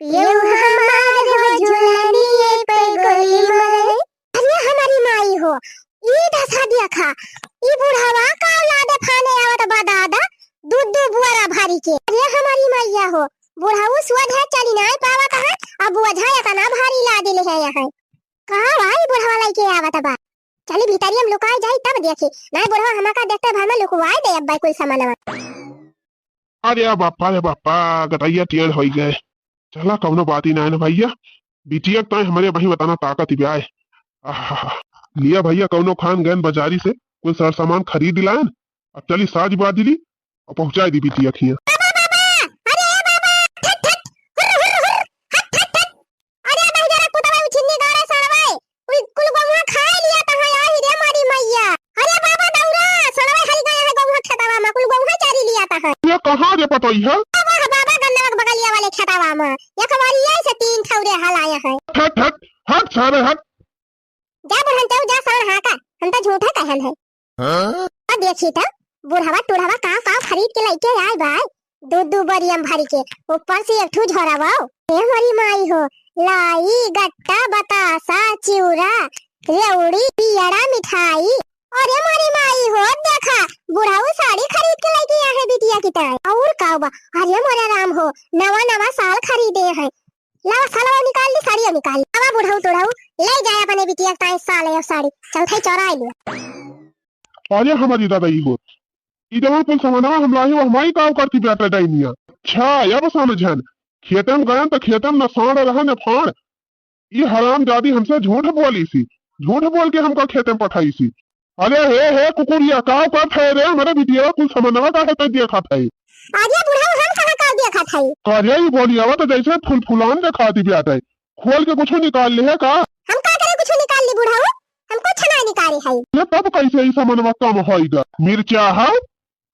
पियो हमार हो झुलनिए पर गोली मारे। अरे हमारी माई हो ई दशा देखा, ई बुढ़ावा का औलाद फाने आवत बा दादा, दूध बुआरा भारी के। अरे हमारी मैया हो बुढ़ाऊ स्वध है चली ना पावा कहां, अब वजह इतना भारी ला दिले है यहाँ। कहां भाई बुढ़ावा लेके आवत बा, चली भीतरी हम लुकाई जाई तब देखी ना बुढ़वा हमका देखते भर में लुकवाई दे अब भाई कोई सामान। अरे बापा गटैया टेढ़ हो गए। चला कौनो बात ही ना है भैया, बिटिया तो हमारे वही बताना ताकत ही ब्याह। लिया भैया कौनो खान गए बाजारी से कोई सर सामान खरीद लान, अब चली साज बाजली और पहुंचा दी बिटिया खिया। कहाँ रे पतोई है? बाबा गन्ना बगलिया वाले खेतावा सारे हट। जा बुढ़न तो जा साण हाका हम तो झूठा कहन है। और देखी तो बुढ़ावा टुढ़ावा का खरीद के लेके आए भाई दू बरियम भरी के ऊपर से एक ठू झोरावा ए हमारी माई हो लाई गट्टा बतासा चिवड़ा रेवड़ी पियड़ा मिठाई। अरे हमारी माई हो देखा बुढ़ाऊ साड़ी खरीद के लेके आए है बिटिया की तरह और का बा। अरे मोरे राम हो नवा साल खरीदे है लावा सालवा निकाल ली साड़ी निकाल ली आवा बुढ़ाऊ टुढ़ाऊ ले जाए अपने बिटिया का साल है साड़ी चौथे चौराई ले। अरे हमारी दादा ही हो इधर कुल समानवा हम लाई हमारी काम करती बेटा डाइनिया। अच्छा या बस समझन खेतम गए तो खेतम न साड़ रहा न फाड़। ये हराम जादी हमसे झूठ बोली सी झूठ बोल के हमको खेतम पठाई सी। अरे हे कुकुरिया काव का थे रे हमारे बिटिया कुल समानवा का है देखा था। अरे बुढ़ाऊ हम कहां का देखा था कार्य ही बोली आवा तो जैसे फूल फुलान देखा दी बेटा खोल के कुछ निकाल ले है का। हम का करे कुछ निकाल ली बुढ़ाऊ हम कुछ ना निकाले है। ये तब कैसे ही समनवा कम होइगा मिर्चा है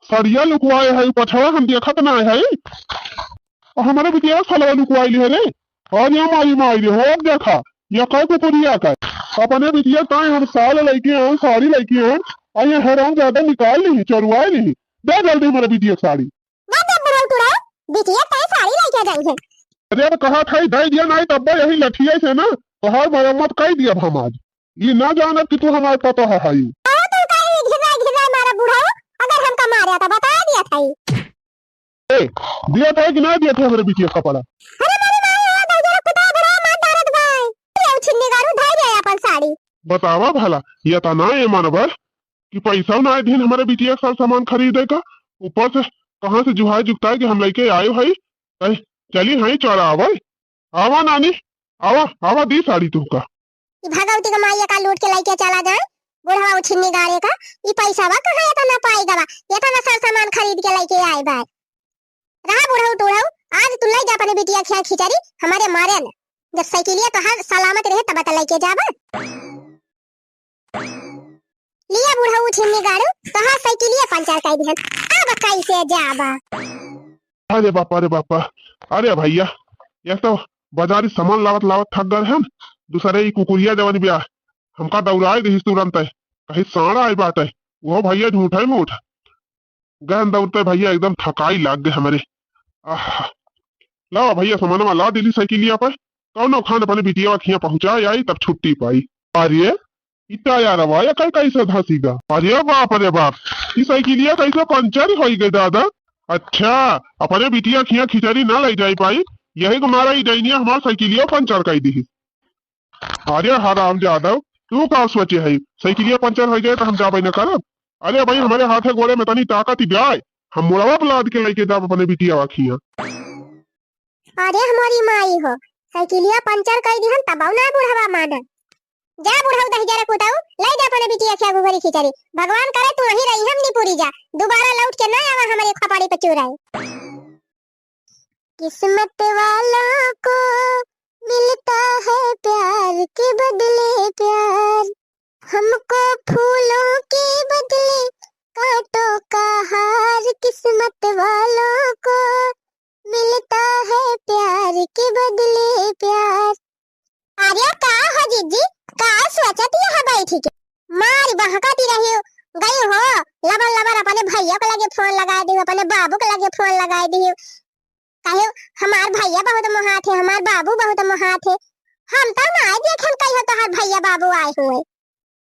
सरिया लुकवाए है पछवा हम देखत ना है और हमारे बिटिया सलवा लुकवाई है रे। और ये माई माई रे हो देखा ये कई कुकुरिया का अपने बिटिया का हम साल लेके आए साड़ी लेके आए और ये हैरान ज्यादा निकाल ली चरुआए नहीं दे जल्दी हमारे बिटिया साड़ी बिटिया का साड़ी लेके गई है। अरे अब कहा था दे दिया नहीं तब यही लठिया से ना तो हर मरम्मत कर दिया हम आज ये ना जाना कि तू हमारे पता है तू कहीं घिरा घिरा मारा बुढ़ाऊ अगर हमका मारा था बता दिया था दिया था कि ना दिया था हमारे बिटिया कपड़ा। अरे मेरी मां हो दे जरा कुत्ता बड़ा मार दारत भाई ये छिन्नी गारू धाई दे अपन साड़ी बतावा भला ये ता ना है मानवर कि पैसा ना है दिन हमारे बिटिया का सामान खरीदे का ऊपर से कहां से जुहाई जुगता है कि हम लेके आए भाई चली हाई चौरा आवा आवा नानी आवा आवा दी साड़ी तुमका भगवती का माया का लूट के लेके चला जाए बुढ़वा छिन्नी गारे का ये पैसा वा कहां ये ना पाएगा बा ये तो ना सामान खरीद के लेके आए भाई रहा बुढ़ाऊ टूढ़ाऊ आज तू ले जा अपने बिटिया खिया खिचड़ी हमारे मारे न जब साइकिलिया तो हर सलामत रहे तब तक लेके जाबा लिया बुढ़ाऊ छिन्नी गारू तो हर साइकिलिया पंचर कर दिहन अब कैसे जाबा। अरे बापा अरे भैया ये तो बाजारी सामान लावत लावत थक गए हैं दूसरे ही कुकुरिया जवानी ब्याह हमका दौड़ाए रही तुरंत है कहीं साड़ा आई बात है वो भैया झूठा में उठा गहन दौड़ते भैया एकदम थकाई लाग गए हमारे। लाओ भैया सामान ला दिली साइकिलिया पर कौन खान अपने बिटिया खिया पहुंचा आई तब छुट्टी पाई। अरे इतना यार वाया कल कैसे धसीगा। अरे बाप ये साइकिलिया कैसे पंचर हो गई दादा। अच्छा अपने बिटिया खिया खिचड़ी ना ले जाई पाई यही तुम्हारा ही डैनिया हमारा साइकिलिया पंचर कर दी। अरे हराम जादव तू का सोचे है साइकिलिया पंचर हो जाए तो हम जा न करब। अरे भाई हमारे हाथे गोड़े में तनी ताकत ही जाए हम मुड़वा बुलाद के लेके जाब अपने बिटिया खिया। अरे हमारी माई हो साइकिलिया पंचर कर दिहन तब ना बुढ़वा मान जा बुढ़ाऊ दही जरा कुटाऊ ले जा अपने बिटिया खिया गुगरी खिचड़ी भगवान करे तू वहीं रही हम नहीं पूरी जा दोबारा लौट के ना आवा हमारे खपाड़ी पे चुराए। किस्मत वालों को मिलता है प्यार के बदले प्यार हमको फूलों के बदले कांटों का हार किस्मत वालों को मिलता है प्यार के बदले प्यार। अरे का हो जीजी का सोचती है बैठी के मारी बहकाती रही गई हो लबर लबर अपने भैया को लगे फोन लगा दी अपने बाबू को लगे फोन लगा दी कहो हमार भैया बहुत महात है हमार बाबू बहुत महात है हम तो ना देखे कहो तो हर भैया बाबू आए हुए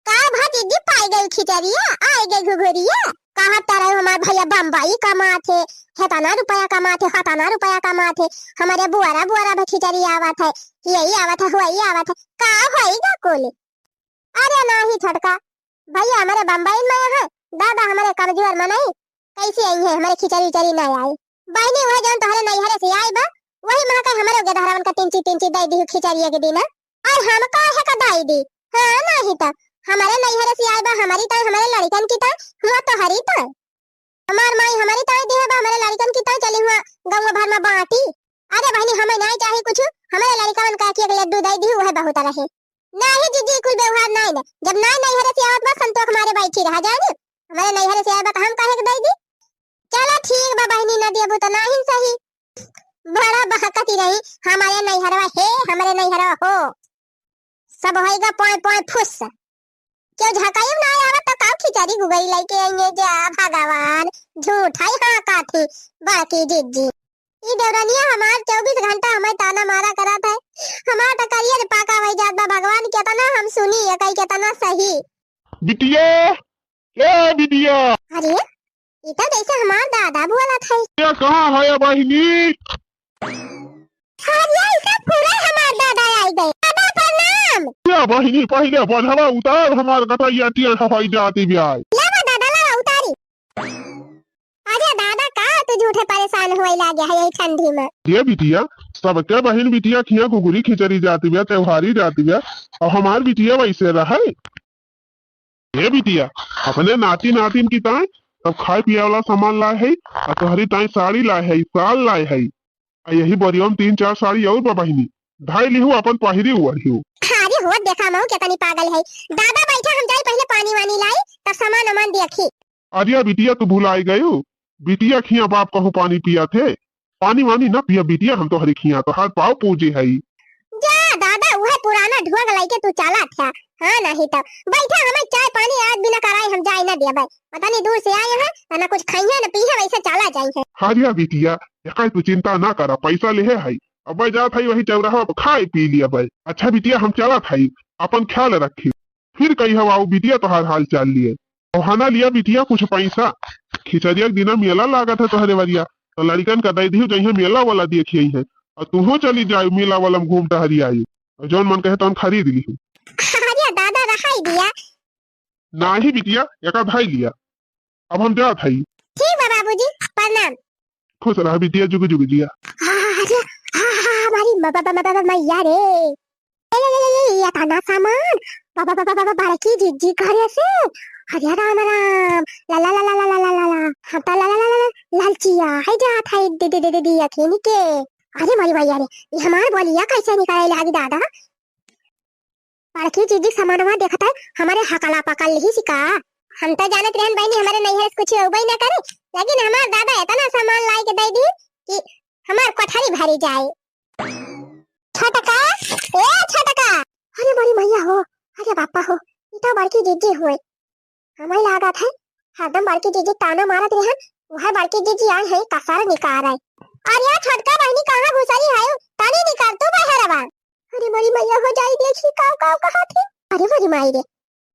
का भतीजी पाई गई खिचड़िया आई गई घुघुरिया कहा तरह हमार भैया बम्बई कमाते हेतना रुपया कमाते हतना रुपया कमाते हमारे बुआरा बुआरा भी खिचड़ी आवत है यही आवत है वही आवत है का होएगा कोले। अरे नहीं छोटका भैया हमारे बम्बई में है दादा हमारे कमजोर में नहीं कैसे आई है हमारे खिचड़ी उचड़ी नहीं आई बहनी वह जान तोहरे नैहरे से आई बा वही मां का हमारे गधरावन का तिंची दे दी खिचड़ी के दिन और हम का है का दई दी हां नहीं तो हमारे नैहरे से आई बा हमारी तो हमारे लड़कन की तो हुआ तो हरी तो हमार माई हमारी तो दे बा हमारे लड़कन की तो चली हुआ गांव भर में बांटी। अरे बहनी हमें नहीं चाहिए कुछ हमारे लड़कन का के लड्डू दे दी वह बहुत रहे नहीं जीजी कुल व्यवहार नहीं ना जब ना नैहरे से आवत बा संतोष हमारे बैठी रह जाए हमारे नैहरे से आए बा हम काहे के दे दी चलो ठीक बा बहनी न देबू तो नहीं सही बड़ा बहकती रही हमारे नैहरवा हे हमारे नैहरवा हो सब होएगा पोए पोए फुस क्यों झकाई ना आवा तो काऊ खिचड़ी गुगई लेके आएंगे जा भगवान झूठ है हाँ काठी बाकी जिज्जी ई देवरानिया हमार 24 घंटा हमें ताना मारा करत है हमार तो करियर पाका वही जात बा भगवान केतना हम सुनी है कई केतना सही बिटिया ए बिटिया अरे ई तो जैसे हमार दादा बोला था ये कहाँ है बहिनी अरे इसका पूरा हमार दादा आई गए दादा प्रणाम या बहिनी पहले बढ़वा उतार हमार कटैया टियर हवाई जाती ब्याह लावा दादा लावा उतारी अरे दादा का तू झूठे परेशान होए लागे है यही ठंडी में ये बिटिया सबके बहन बिटिया खिया घुघुरी खिचड़ी जाती ब्याह त्योहारी जाती ब्याह और हमार बिटिया वैसे रहे ये बिटिया अपने नाती नातिन की ताए सब खाए पिए वाला सामान लाए है और तोहरी ताए साड़ी लाए है साल लाए है यही बरियम 3-4 साड़ी और बहिनी ढाई लिहू अपन पहिरी हुआ अरे हो देखा मऊ कितनी पागल है दादा बैठा हम जाई पहले पानी वानी लाई तब सामान अमान देखी अरे बिटिया तू भुलाई गयो बिटिया खिया बाप कहूँ पानी पिया थे पानी वानी न पिया बिटिया हम तो हरी खिया तो हाथ पाव पूजे है जा दादा वह पुराना ढुआ लाई के तू चला था हाँ नहीं तो बैठा हमें चाय पानी आज बिना कराए हम जाए ना दिया भाई पता नहीं दूर से आए हैं ना कुछ खाइए ना पिए वैसे चला जाए है हारिया बिटिया यका तू चिंता ना करा पैसा ले है अब जा था वही चौराहा खाए पी लिया भाई अच्छा बिटिया हम चला था अपन ख्याल रखी फिर कही हवा बिटिया तोहार हाल चाल लिए बहाना लिया बिटिया कुछ पैसा खिचड़िया दिना मेला लागत है तोहरे वरिया तो लड़कन का दे दी जही मेला वाला देखिए है और तुहो चली जाए मेला वाला में घूम टहरी आई और जौन मन कहे तो खरीद ली अरे दादा रखाई दिया ना ही बिटिया एका भाई लिया अब हम जा था ठीक है बाबूजी प्रणाम खुश रहा बिटिया जुग जुग जिया अरे हमारी मैया रे ये ताना सामान बाबा बारकी जिज्जी करे से हरे राम राम ला ला ला ला ला ला ला ला ला हम ता ला ला ला ला लालचिया है जा था दे दे दे दे दिया खेनी के अरे मारी मैया रे ये हमार बोलिया कैसे निकाले लागी दादा बारकी जिज्जी सामानवा देखता है हमारे हकला पकड़ ली सिका हम तो जानत रहन बहनी हमारे नैहर कुछ होबई ना करे लेकिन हमार दादा इतना सामान लाई के दे दी कि हमार कोठरी भरी जाए छोटका ए छोटका अरे बड़ी मैया हो अरे बापा हो इतना बड़की जिज्जी हुए हमें लागत है हरदम बड़की जिज्जी ताना मारत रहन वह बड़की जिज्जी आए है कसार निकाल रहे अरे छोटका बहनी कहां घुसरी है तानी निकाल तो बहरवा अरे बड़ी मैया हो जाई देखी काव काव कहा थी अरे बड़ी माई रे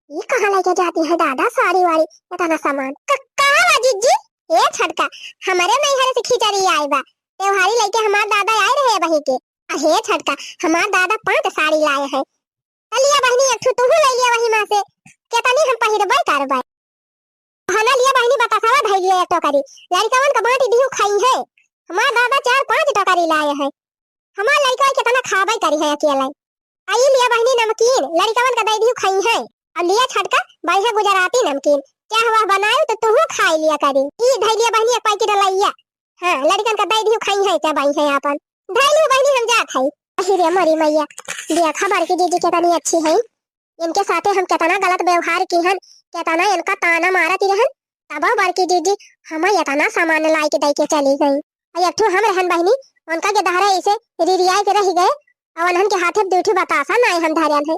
ये कहां लेके जाती है दादा साड़ी वाड़ी इतना सामान कहां बा जिज्जी ए छोटका हमारे नैहर से खिचड़ी आई बा त्योहारी लेके हमार दादा आए रहे बही के अरे छोटका हमार दादा 5 साड़ी लाए हैं लिया बहनी एक तू ले लिया वही मां से केतनी हम पहिरबै करबै हना लिया बहनी बतासावा भाई लिया एक टोकरी लड़कावन का बाटी दिहु खाई है हमार दादा 4-5 टोकरी लाए हैं हमार लड़का केतना खाबै करी है अकेले आई लिया बहनी नमकीन लड़कावन का दे दिहु खाई है अब लिया छटका बढ़िया गुजराती नमकीन क्या हुआ बनायो तो तू खाई लिया करी ई धै लिया बहनी एक पैकेट लइया हां लड़कन का दे दिहु खाई है क्या बाई है अपन धै लियो बहनी हम जात है अरे मरी मैया देखा बड़की दीदी कितनी अच्छी है इनके साथे हम कितना गलत व्यवहार की हन कितना इनका ताना मारती रहन तब बड़की दीदी हमें इतना सामान लाई के दे के चली गई और एक हम रहन बहनी उनका के दहरे ऐसे रिरिया के रह गए और उन्हन के हाथे ड्यूटी बतासा नहीं हम धरन है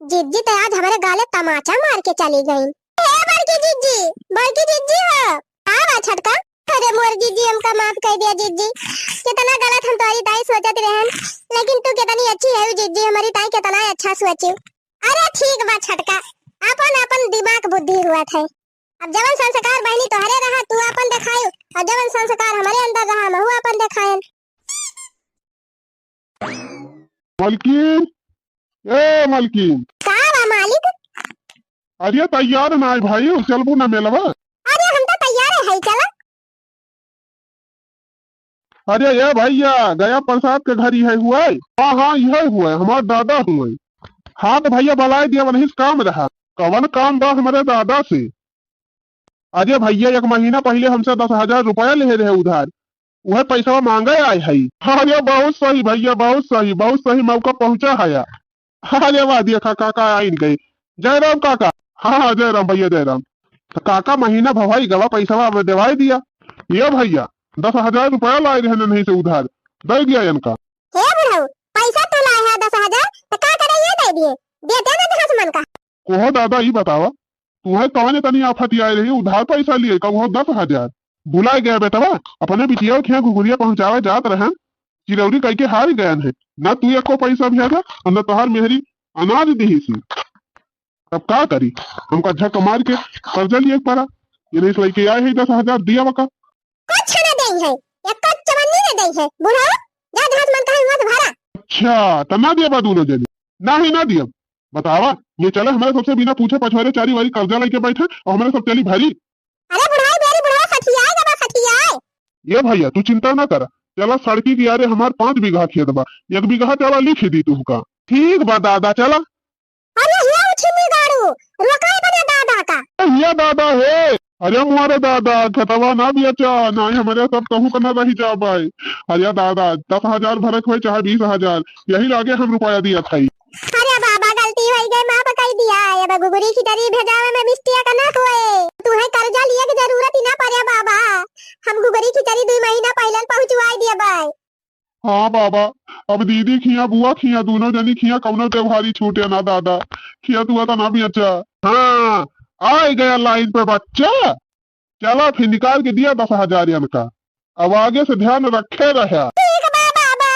जिज्जी तो आज हमारे गाले तमाचा मार के चली गई हे बड़की जिज्जी हो आ छटका अरे मोर जिज्जी हमका माफ कर दिया जिज्जी कितना गलत हम तुम्हारी ताई सोचत रहन लेकिन तू कितनी अच्छी है जिज्जी हमारी ताई कितना अच्छा सोची अरे ठीक बा छटका अपन अपन दिमाग बुद्धि हुआ है अब जवन संस्कार बहनी तोहरे रहा तू अपन दिखायो और जवन संस्कार हमारे अंदर रहा मैं अपन दिखायन मलकिन ए मलकिन का बा मालिक अरे तैयार ना है भाई चलबू ना मेलवा अरे हम तो तैयार है चला अरे ये भैया गया प्रसाद के घर है हुआ हाँ हाँ यही हुआ हमारे दादा हुए हाँ तो भैया बुलाए दिया वही काम रहा कवन काम बा हमारे दादा से अरे भैया 1 महीना पहले हमसे 10,000 रुपया ले रहे उधार वह पैसा मांगे आए है अरे बहुत सही भैया बहुत सही मौका पहुंचा है अरे वाह देखा काका आई गए जयराम काका हाँ जयराम भैया जयराम तो काका महीना भवाई गवा पैसा दिवाई दिया ये भैया 10,000 रुपया लाए रहे नहीं से उधार दे दिया इनका हे बुढ़ऊ पैसा तो लाया है 10,000 तो क्या करे ये दे दिए कोहो दादा ये बतावा तुम्हें कौन तनी आफत आए रही उधार पैसा लिए कहो 10,000 भुलाए गया बेटवा अपने बिटिया के घुघुरिया पहुंचावे जात रहे चिरौरी कह के हार गए हैं न तू एको पैसा भेजा और न तोहार मेहरी अनाज दी सी अब का करी हमका झक मार के कर्जा लिए पड़ा ये नहीं लेके आए है 10,000 दिया वका कुछ न देई है एक कच चवन्नी न देई है बुढ़ा जा जहाज मन का हुआ भरा अच्छा तना दिया बा दोनों जने ना ही ना दिया बतावा ये चले हमारे सबसे बिना पूछे पछवारे चारी वारी कर्जा लेके बैठे और हमारे सब चली भरी अरे बुढ़ाई बेरी बुढ़ा सठियाए दबा सठियाए ये भैया तू चिंता ना कर चला सड़की की यारे हमार 5 बीघा खेत बा 1 बीघा चला लिख दी तुमका ठीक बा दादा चला अरे ये उछनी गाड़ू रोकाए बने दादा का ये दादा है अरे हमारे दादा खतवा ना भी अच्छा ना ही हमारे सब कहूँ करना रही जा भाई अरे दादा 10,000 भरक हुए चाहे 20,000 यही लागे हम रुपया दिया था अरे बाबा गलती हो गई मां पकाई दिया ये गुगुरी की तरी भेजावे में मिस्टिया का ना होए तू है कर्जा लिए की जरूरत ही ना पड़े बाबा हम गुगुरी की तरी 2 महीना पहले पहुंचवाई दिया भाई हाँ बाबा अब दीदी खिया बुआ खिया दोनों जनी खिया कौनो त्योहारी छूटे ना दादा खिया तू आता ना भी अच्छा हाँ आ गया लाइन पे बच्चा चला फिर निकाल के दिया 10,000 का अब आगे से ध्यान रखे रहा ठीक है बाबा